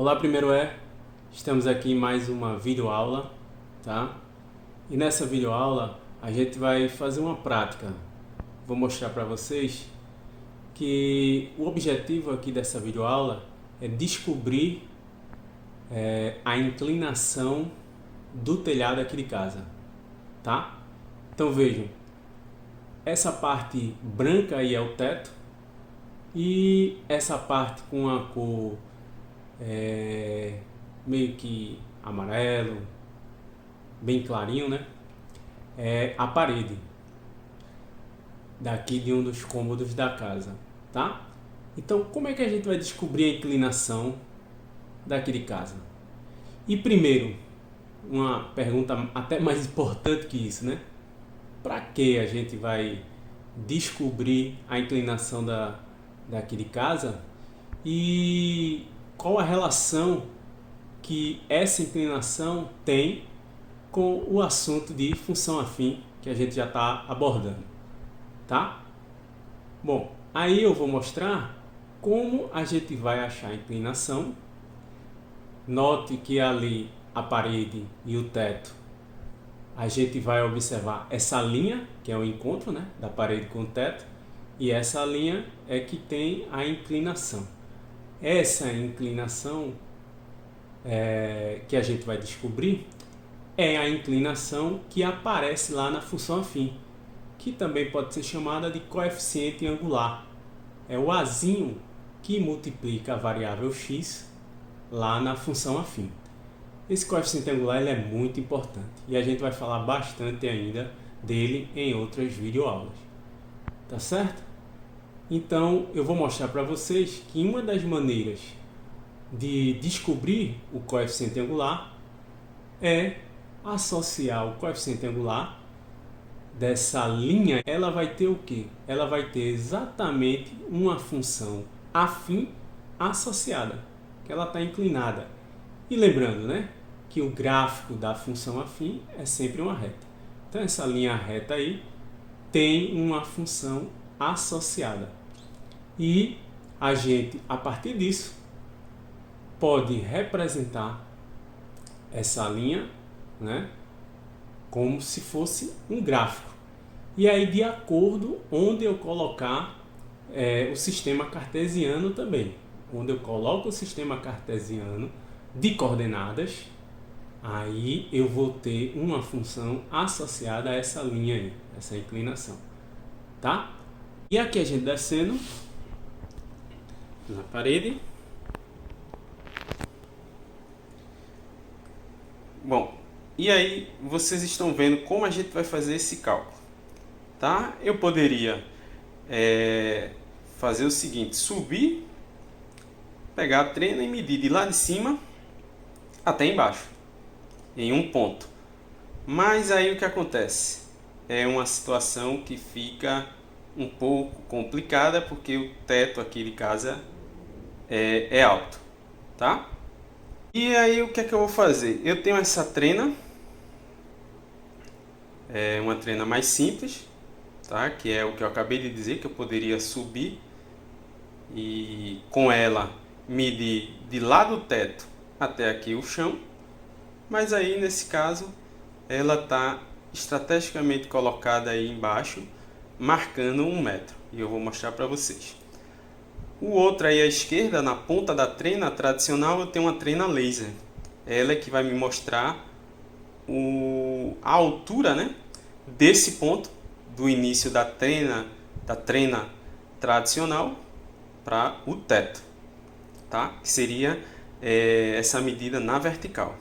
Olá, estamos aqui em mais uma videoaula, tá? E nessa videoaula a gente vai fazer uma prática. Vou mostrar para vocês que o objetivo aqui dessa videoaula é descobrir a inclinação do telhado aqui de casa, tá? Então vejam, essa parte branca aí é o teto e essa parte com a cor meio que amarelo, bem clarinho, né? É a parede daqui de um dos cômodos da casa, tá? Então, como é que a gente vai descobrir a inclinação daqui de casa? E primeiro, uma pergunta até mais importante que isso, né? Para que a gente vai descobrir a inclinação daqui de casa e qual a relação que essa inclinação tem com o assunto de função afim que a gente já está abordando, tá? Bom, aí eu vou mostrar como a gente vai achar a inclinação. Note que ali a parede e o teto, a gente vai observar essa linha, que é o encontro, né, da parede com o teto, e essa linha é que tem a inclinação. Essa inclinação que a gente vai descobrir é a inclinação que aparece lá na função afim, que também pode ser chamada de coeficiente angular. É o azinho que multiplica a variável x lá na função afim. Esse coeficiente angular ele é muito importante e a gente vai falar bastante ainda dele em outras videoaulas. Tá certo? Então eu vou mostrar para vocês que uma das maneiras de descobrir o coeficiente angular é associar o coeficiente angular dessa linha. Ela vai ter o quê? Ela vai ter exatamente uma função afim associada, que ela está inclinada. E lembrando, né, que o gráfico da função afim é sempre uma reta. Então essa linha reta aí tem uma função associada. E a gente, a partir disso, pode representar essa linha, né, como se fosse um gráfico. E aí, de acordo onde eu colocar o sistema cartesiano também. Onde eu coloco o sistema cartesiano de coordenadas, aí eu vou ter uma função associada a essa linha aí, essa inclinação. Tá? E aqui a gente descendo na parede. Bom, e aí vocês estão vendo como a gente vai fazer esse cálculo, tá? Eu poderia fazer o seguinte: subir, pegar a trena e medir de lá de cima até embaixo, em um ponto. Mas aí o que acontece? É uma situação que fica um pouco complicada porque o teto aqui de casa é alto, tá? E aí o que é que eu vou fazer? Eu tenho essa trena, uma trena mais simples, tá? Que é o que eu acabei de dizer, que eu poderia subir e com ela medir de lá do teto até aqui o chão, mas aí nesse caso ela está estrategicamente colocada aí embaixo, marcando 1 metro, e eu vou mostrar para vocês. O outro aí à esquerda, na ponta da trena tradicional, eu tenho uma trena laser. Ela é que vai me mostrar a altura, né, desse ponto, do início da trena tradicional para o teto, tá? Que seria essa medida na vertical.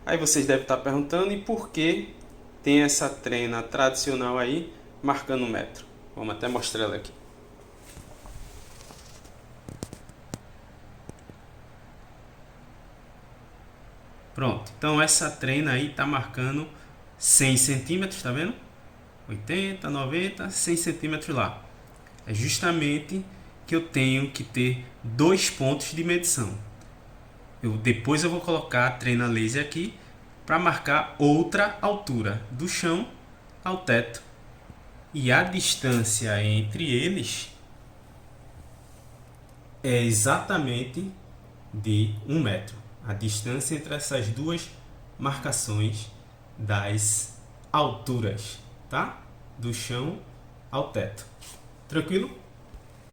Aí vocês devem estar perguntando, e por que tem essa trena tradicional aí marcando 1 metro? Vamos até mostrar ela aqui. Pronto, então essa trena aí está marcando 100 centímetros, tá vendo? 80, 90, 100 centímetros lá. É justamente que eu tenho que ter 2 pontos de medição. Depois eu vou colocar a trena laser aqui para marcar outra altura, do chão ao teto. E a distância entre eles é exatamente de 1 metro. A distância entre essas duas marcações das alturas, tá? Do chão ao teto. Tranquilo?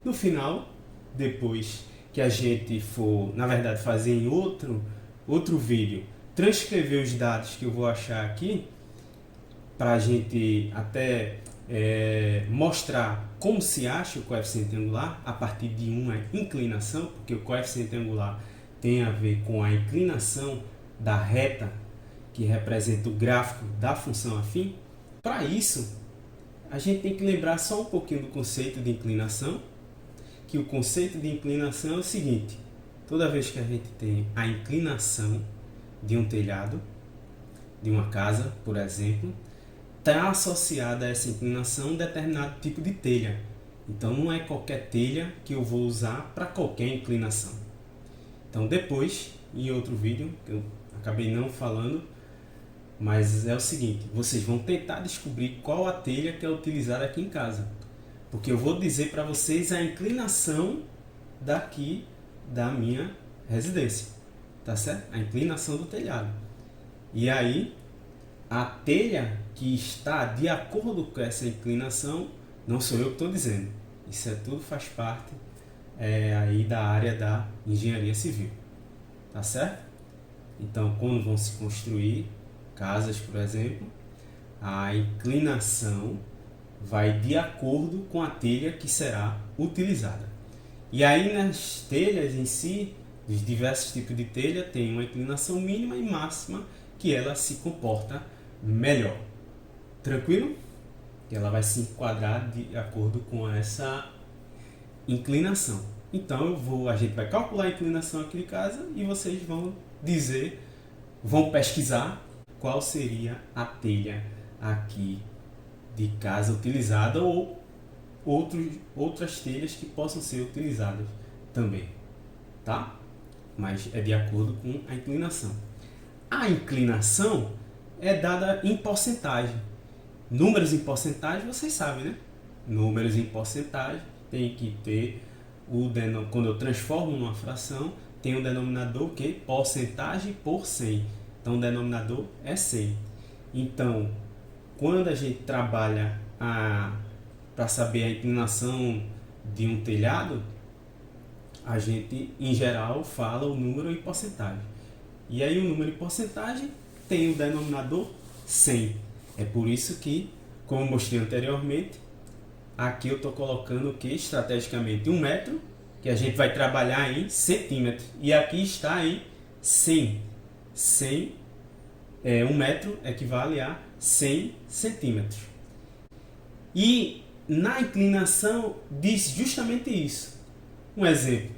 No final, depois que a gente for, na verdade, fazer em outro vídeo, transcrever os dados que eu vou achar aqui, para a gente até mostrar como se acha o coeficiente angular a partir de uma inclinação, porque o coeficiente angular tem a ver com a inclinação da reta que representa o gráfico da função afim. Para isso, a gente tem que lembrar só um pouquinho do conceito de inclinação, que o conceito de inclinação é o seguinte: toda vez que a gente tem a inclinação de um telhado, de uma casa, por exemplo, está associada a essa inclinação um determinado tipo de telha. Então não é qualquer telha que eu vou usar para qualquer inclinação. Então depois, em outro vídeo, que eu acabei não falando, mas é o seguinte: vocês vão tentar descobrir qual a telha que é utilizada aqui em casa. Porque eu vou dizer para vocês a inclinação daqui da minha residência. Tá certo? A inclinação do telhado. E aí, a telha que está de acordo com essa inclinação, não sou eu que estou dizendo. Isso tudo faz parte aí da área da engenharia civil. Tá certo? Então, quando vão se construir casas, por exemplo, a inclinação vai de acordo com a telha que será utilizada. E aí nas telhas em si, os diversos tipos de telha, tem uma inclinação mínima e máxima que ela se comporta melhor. Tranquilo? E ela vai se enquadrar de acordo com essa inclinação. Então a gente vai calcular a inclinação aqui de casa e vocês vão dizer, vão pesquisar qual seria a telha aqui de casa utilizada ou outras telhas que possam ser utilizadas também, tá? Mas é de acordo com a inclinação. A inclinação é dada em porcentagem. Números em porcentagem, vocês sabem, né? Números em porcentagem tem que ter quando eu transformo numa fração, tem o denominador que porcentagem por 100. Então o denominador é 100. Então, quando a gente trabalha para saber a inclinação de um telhado, a gente, em geral, fala o número em porcentagem. E aí o número em porcentagem tem o denominador 100. É por isso que, como eu mostrei anteriormente, aqui eu estou colocando o que estrategicamente 1 metro, que a gente vai trabalhar em centímetros. E aqui está em 100. 1 metro equivale a 100 centímetros. E na inclinação diz justamente isso. Um exemplo: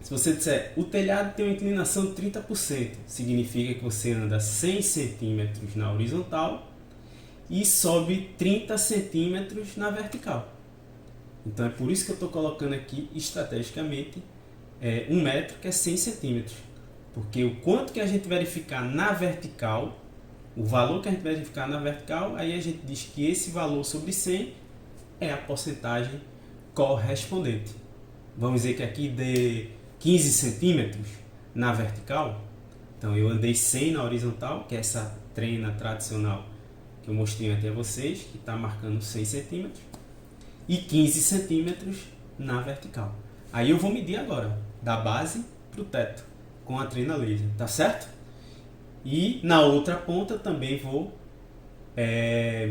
se você disser o telhado tem uma inclinação de 30%, significa que você anda 100 centímetros na horizontal e sobe 30 centímetros na vertical. Então é por isso que eu estou colocando aqui estrategicamente 1 metro, que é 100 centímetros. Porque o quanto que a gente verificar na vertical, o valor que a gente verificar na vertical, aí a gente diz que esse valor sobre 100 é a porcentagem correspondente. Vamos dizer que aqui dê 15 centímetros na vertical. Então eu andei 100 na horizontal, que é essa trena tradicional que eu mostrei até a vocês, que está marcando 100 centímetros, e 15 centímetros na vertical. Aí eu vou medir agora, da base para o teto, com a trena laser, tá certo? E na outra ponta também vou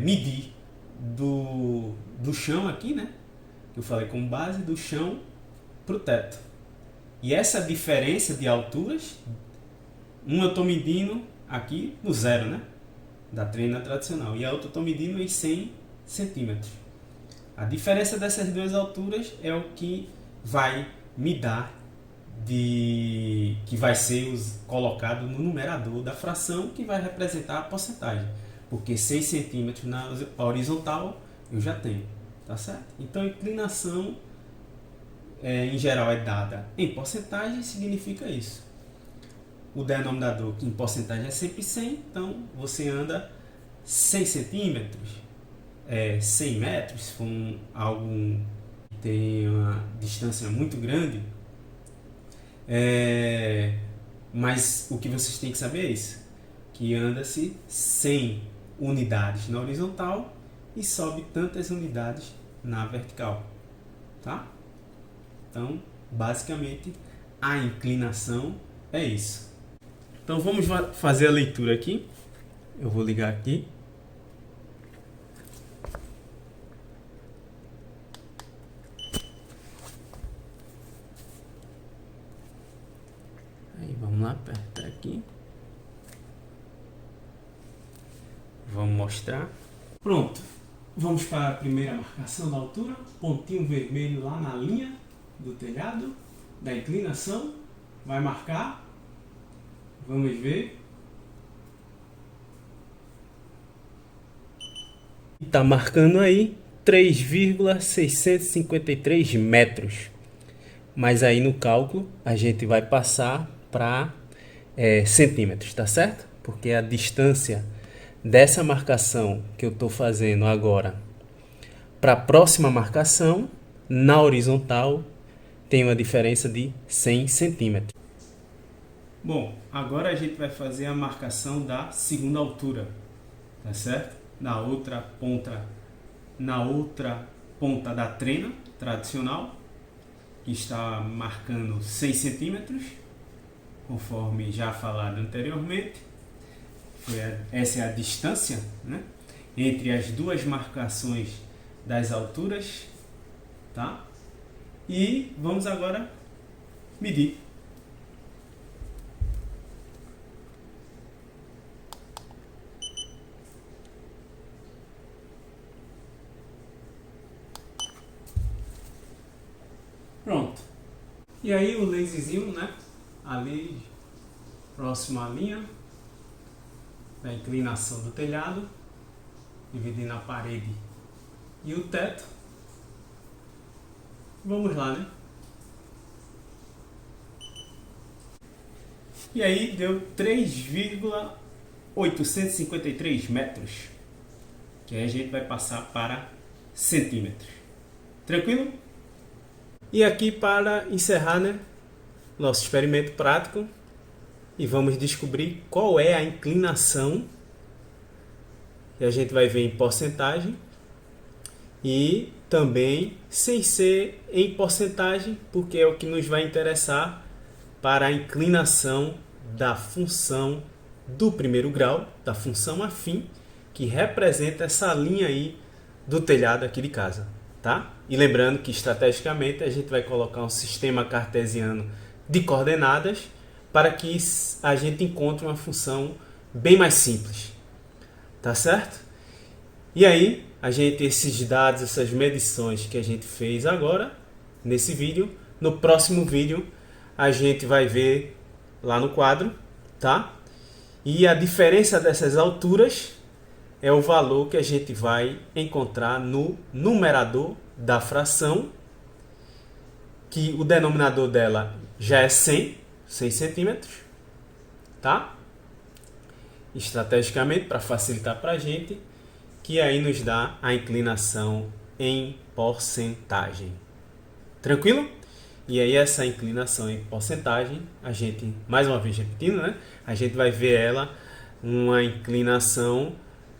medir do chão aqui, né? Que eu falei como base, do chão para o teto. E essa diferença de alturas, eu estou medindo aqui no zero, né? Da trena tradicional. E a outra eu estou medindo em 100 centímetros. A diferença dessas duas alturas é o que vai me dar que vai ser colocado no numerador da fração, que vai representar a porcentagem. Porque 100 centímetros na horizontal eu já tenho, tá certo? Então a inclinação em geral é dada em porcentagem, significa isso. O denominador em porcentagem é sempre 100, então você anda 100 centímetros, 100 metros, se for algo que tem uma distância muito grande, Mas o que vocês têm que saber é isso, que anda-se 100 unidades na horizontal e sobe tantas unidades na vertical, tá? Então, basicamente, a inclinação é isso. Então, vamos fazer a leitura aqui. Eu vou ligar aqui. Aí, vamos lá, apertar aqui. Vamos mostrar. Pronto. Vamos para a primeira marcação da altura. Pontinho vermelho lá na linha do telhado, da inclinação. Vai marcar. Vamos ver. Está marcando aí 3,653 metros. Mas aí no cálculo a gente vai passar para centímetros, tá certo? Porque a distância dessa marcação que eu estou fazendo agora para a próxima marcação, na horizontal, tem uma diferença de 100 centímetros. Bom, agora a gente vai fazer a marcação da segunda altura, tá certo? Na outra ponta da trena tradicional, que está marcando 6 centímetros, conforme já falado anteriormente. Essa é a distância, né, entre as duas marcações das alturas, tá? E vamos agora medir. Pronto. E aí o laserzinho, né, ali próximo à linha da inclinação do telhado, dividindo a parede e o teto. Vamos lá, né? E aí deu 3,853 metros, que aí a gente vai passar para centímetros. Tranquilo? E aqui, para encerrar, né, nosso experimento prático, e vamos descobrir qual é a inclinação, que a gente vai ver em porcentagem, e também sem ser em porcentagem, porque é o que nos vai interessar para a inclinação da função do primeiro grau, da função afim, que representa essa linha aí do telhado aqui de casa, tá? E lembrando que estrategicamente a gente vai colocar um sistema cartesiano de coordenadas para que a gente encontre uma função bem mais simples, tá certo? E aí, esses dados, essas medições que a gente fez agora, nesse vídeo, no próximo vídeo a gente vai ver lá no quadro, tá? E a diferença dessas alturas é o valor que a gente vai encontrar no numerador da fração, que o denominador dela já é 100 centímetros, tá? Estrategicamente, para facilitar para a gente, que aí nos dá a inclinação em porcentagem. Tranquilo? E aí essa inclinação em porcentagem, a gente, mais uma vez repetindo, né? A gente vai ver ela, uma inclinação,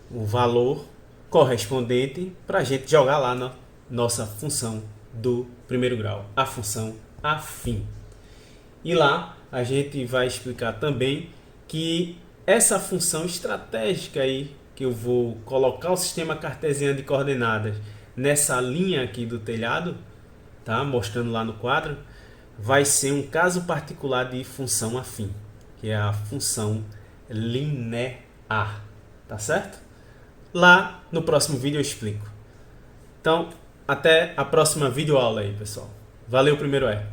o valor correspondente para a gente jogar lá na nossa função do primeiro grau, a função afim. E lá a gente vai explicar também que essa função estratégica aí, que eu vou colocar o sistema cartesiano de coordenadas nessa linha aqui do telhado, tá? Mostrando lá no quadro, vai ser um caso particular de função afim, que é a função linear, tá certo? Lá no próximo vídeo eu explico. Então, até a próxima videoaula aí, pessoal. Valeu, primeiro é.